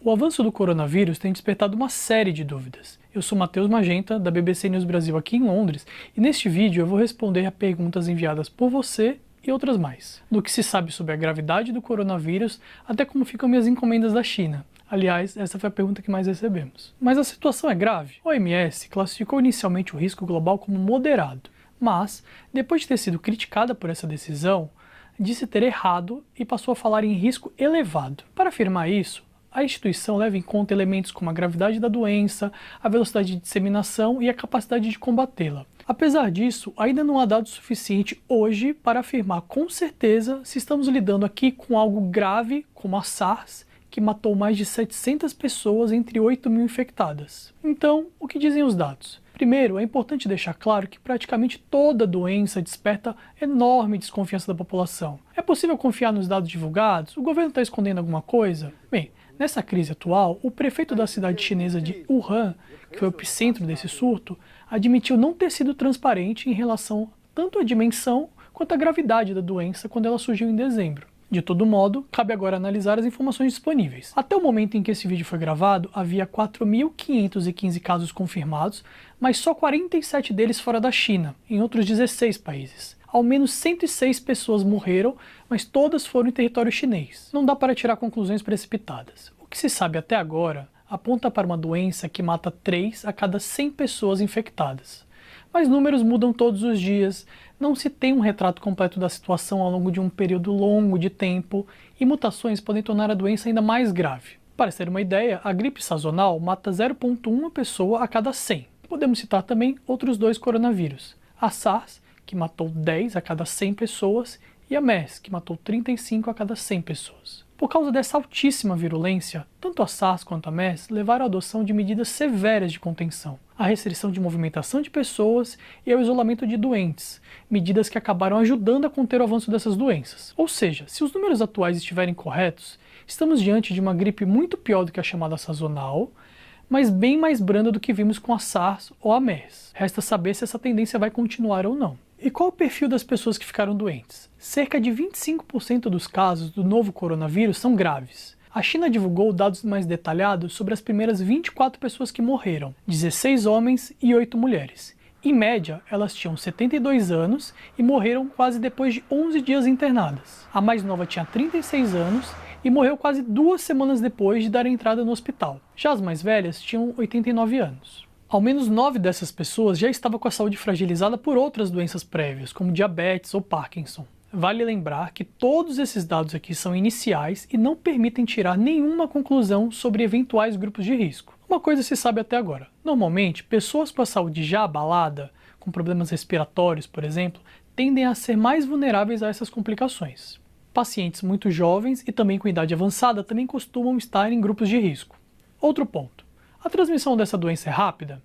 O avanço do coronavírus tem despertado uma série de dúvidas. Eu sou Matheus Magenta, da BBC News Brasil aqui em Londres, e neste vídeo eu vou responder a perguntas enviadas por você e outras mais. Do que se sabe sobre a gravidade do coronavírus, até como ficam minhas encomendas da China. Aliás, essa foi a pergunta que mais recebemos. Mas a situação é grave? A OMS classificou inicialmente o risco global como moderado, mas, depois de ter sido criticada por essa decisão, disse ter errado e passou a falar em risco elevado. Para afirmar isso, a instituição leva em conta elementos como a gravidade da doença, a velocidade de disseminação e a capacidade de combatê-la. Apesar disso, ainda não há dados suficientes hoje para afirmar com certeza se estamos lidando aqui com algo grave como a SARS, que matou mais de 700 pessoas entre 8 mil infectadas. Então, o que dizem os dados? Primeiro, é importante deixar claro que praticamente toda doença desperta enorme desconfiança da população. É possível confiar nos dados divulgados? O governo está escondendo alguma coisa? Bem, nessa crise atual, o prefeito da cidade chinesa de Wuhan, que foi o epicentro desse surto, admitiu não ter sido transparente em relação tanto à dimensão quanto à gravidade da doença quando ela surgiu em dezembro. De todo modo, cabe agora analisar as informações disponíveis. Até o momento em que esse vídeo foi gravado, havia 4.515 casos confirmados, mas só 47 deles fora da China, em outros 16 países. Ao menos 106 pessoas morreram, mas todas foram em território chinês. Não dá para tirar conclusões precipitadas. O que se sabe até agora aponta para uma doença que mata 3 a cada 100 pessoas infectadas. Mas números mudam todos os dias, não se tem um retrato completo da situação ao longo de um período longo de tempo e mutações podem tornar a doença ainda mais grave. Para ter uma ideia, a gripe sazonal mata 0,1 pessoa a cada 100. Podemos citar também outros 2 coronavírus, a SARS, que matou 10 a cada 100 pessoas, e a MERS, que matou 35 a cada 100 pessoas. Por causa dessa altíssima virulência, tanto a SARS quanto a MERS levaram à adoção de medidas severas de contenção, à restrição de movimentação de pessoas e ao isolamento de doentes, medidas que acabaram ajudando a conter o avanço dessas doenças. Ou seja, se os números atuais estiverem corretos, estamos diante de uma gripe muito pior do que a chamada sazonal, mas bem mais branda do que vimos com a SARS ou a MERS. Resta saber se essa tendência vai continuar ou não. E qual o perfil das pessoas que ficaram doentes? Cerca de 25% dos casos do novo coronavírus são graves. A China divulgou dados mais detalhados sobre as primeiras 24 pessoas que morreram, 16 homens e 8 mulheres. Em média, elas tinham 72 anos e morreram quase depois de 11 dias internadas. A mais nova tinha 36 anos e morreu quase 2 semanas depois de dar entrada no hospital. Já as mais velhas tinham 89 anos. Ao menos 9 dessas pessoas já estavam com a saúde fragilizada por outras doenças prévias, como diabetes ou Parkinson. Vale lembrar que todos esses dados aqui são iniciais e não permitem tirar nenhuma conclusão sobre eventuais grupos de risco. Uma coisa se sabe até agora. Normalmente, pessoas com a saúde já abalada, com problemas respiratórios, por exemplo, tendem a ser mais vulneráveis a essas complicações. Pacientes muito jovens e também com idade avançada também costumam estar em grupos de risco. Outro ponto. A transmissão dessa doença é rápida?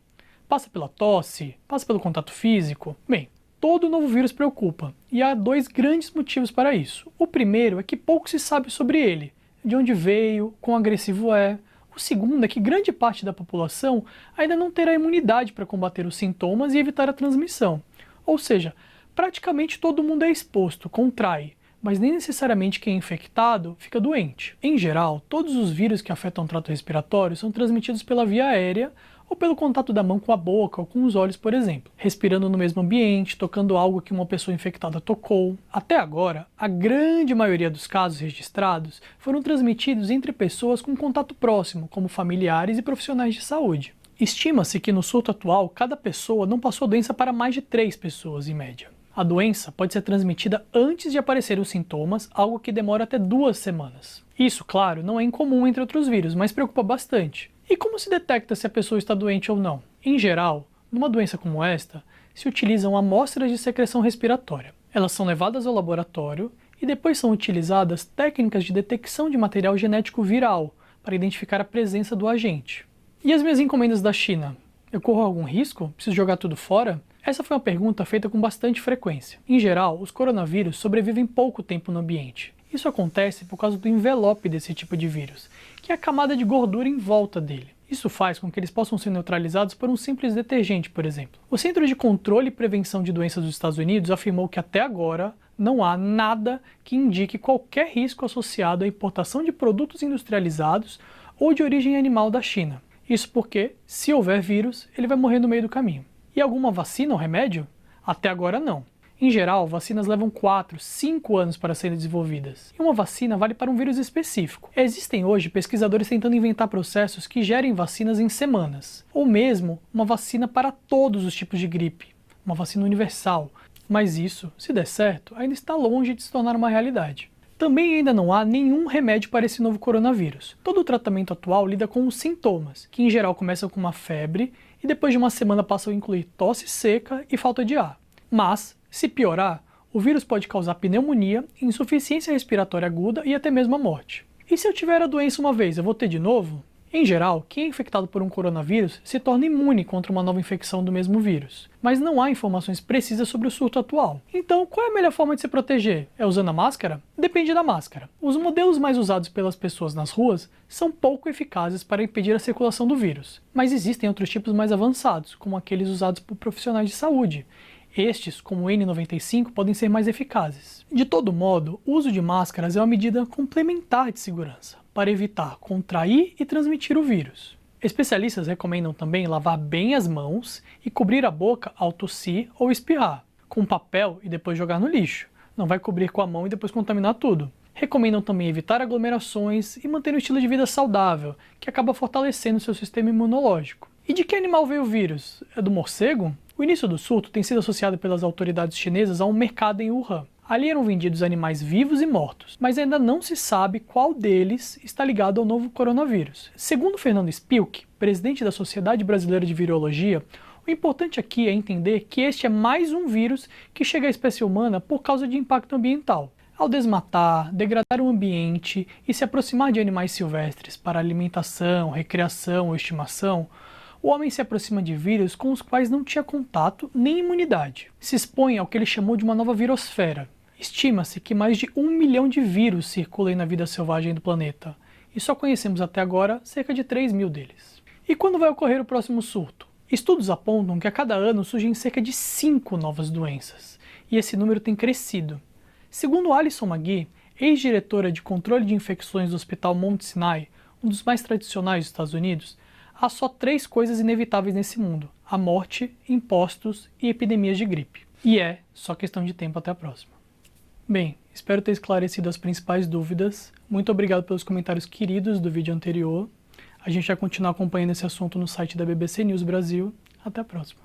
Passa pela tosse? Passa pelo contato físico? Bem, todo novo vírus preocupa, e há 2 grandes motivos para isso. O primeiro é que pouco se sabe sobre ele, de onde veio, quão agressivo é. O segundo é que grande parte da população ainda não terá imunidade para combater os sintomas e evitar a transmissão. Ou seja, praticamente todo mundo é exposto, contrai, mas nem necessariamente quem é infectado fica doente. Em geral, todos os vírus que afetam o trato respiratório são transmitidos pela via aérea ou pelo contato da mão com a boca ou com os olhos, por exemplo, respirando no mesmo ambiente, tocando algo que uma pessoa infectada tocou. Até agora, a grande maioria dos casos registrados foram transmitidos entre pessoas com contato próximo, como familiares e profissionais de saúde. Estima-se que no surto atual, cada pessoa não passou a doença para mais de 3 pessoas, em média. A doença pode ser transmitida antes de aparecerem os sintomas, algo que demora até 2 semanas. Isso, claro, não é incomum entre outros vírus, mas preocupa bastante. E como se detecta se a pessoa está doente ou não? Em geral, numa doença como esta, se utilizam amostras de secreção respiratória. Elas são levadas ao laboratório e depois são utilizadas técnicas de detecção de material genético viral para identificar a presença do agente. E as minhas encomendas da China? Eu corro algum risco? Preciso jogar tudo fora? Essa foi uma pergunta feita com bastante frequência. Em geral, os coronavírus sobrevivem pouco tempo no ambiente. Isso acontece por causa do envelope desse tipo de vírus, que é a camada de gordura em volta dele. Isso faz com que eles possam ser neutralizados por um simples detergente, por exemplo. O Centro de Controle e Prevenção de Doenças dos Estados Unidos afirmou que até agora não há nada que indique qualquer risco associado à importação de produtos industrializados ou de origem animal da China. Isso porque, se houver vírus, ele vai morrer no meio do caminho. E alguma vacina ou remédio? Até agora não. Em geral, vacinas levam 4, 5 anos para serem desenvolvidas. E uma vacina vale para um vírus específico. Existem hoje pesquisadores tentando inventar processos que gerem vacinas em semanas. Ou mesmo uma vacina para todos os tipos de gripe. Uma vacina universal. Mas isso, se der certo, ainda está longe de se tornar uma realidade. Também ainda não há nenhum remédio para esse novo coronavírus. Todo o tratamento atual lida com os sintomas, que em geral começam com uma febre e depois de uma semana passam a incluir tosse seca e falta de ar. Mas, se piorar, o vírus pode causar pneumonia, insuficiência respiratória aguda e até mesmo a morte. E se eu tiver a doença uma vez, eu vou ter de novo? Em geral, quem é infectado por um coronavírus se torna imune contra uma nova infecção do mesmo vírus. Mas não há informações precisas sobre o surto atual. Então, qual é a melhor forma de se proteger? É usando a máscara? Depende da máscara. Os modelos mais usados pelas pessoas nas ruas são pouco eficazes para impedir a circulação do vírus. Mas existem outros tipos mais avançados, como aqueles usados por profissionais de saúde. Estes, como o N95, podem ser mais eficazes. De todo modo, o uso de máscaras é uma medida complementar de segurança, para evitar contrair e transmitir o vírus. Especialistas recomendam também lavar bem as mãos e cobrir a boca ao tossir ou espirrar, com papel e depois jogar no lixo. Não vai cobrir com a mão e depois contaminar tudo. Recomendam também evitar aglomerações e manter um estilo de vida saudável, que acaba fortalecendo seu sistema imunológico. E de que animal veio o vírus? É do morcego? O início do surto tem sido associado pelas autoridades chinesas a um mercado em Wuhan. Ali eram vendidos animais vivos e mortos, mas ainda não se sabe qual deles está ligado ao novo coronavírus. Segundo Fernando Spilk, presidente da Sociedade Brasileira de Virologia, o importante aqui é entender que este é mais um vírus que chega à espécie humana por causa de impacto ambiental. Ao desmatar, degradar o ambiente e se aproximar de animais silvestres para alimentação, recreação ou estimação, o homem se aproxima de vírus com os quais não tinha contato nem imunidade. Se expõe ao que ele chamou de uma nova virosfera. Estima-se que mais de 1 milhão de vírus circulem na vida selvagem do planeta, e só conhecemos até agora cerca de 3 mil deles. E quando vai ocorrer o próximo surto? Estudos apontam que a cada ano surgem cerca de 5 novas doenças, e esse número tem crescido. Segundo Alison McGee, ex-diretora de controle de infecções do Hospital Mount Sinai, um dos mais tradicionais dos Estados Unidos, há só 3 coisas inevitáveis nesse mundo: a morte, impostos e epidemias de gripe. E é só questão de tempo até a próxima. Bem, espero ter esclarecido as principais dúvidas. Muito obrigado pelos comentários queridos do vídeo anterior. A gente vai continuar acompanhando esse assunto no site da BBC News Brasil. Até a próxima.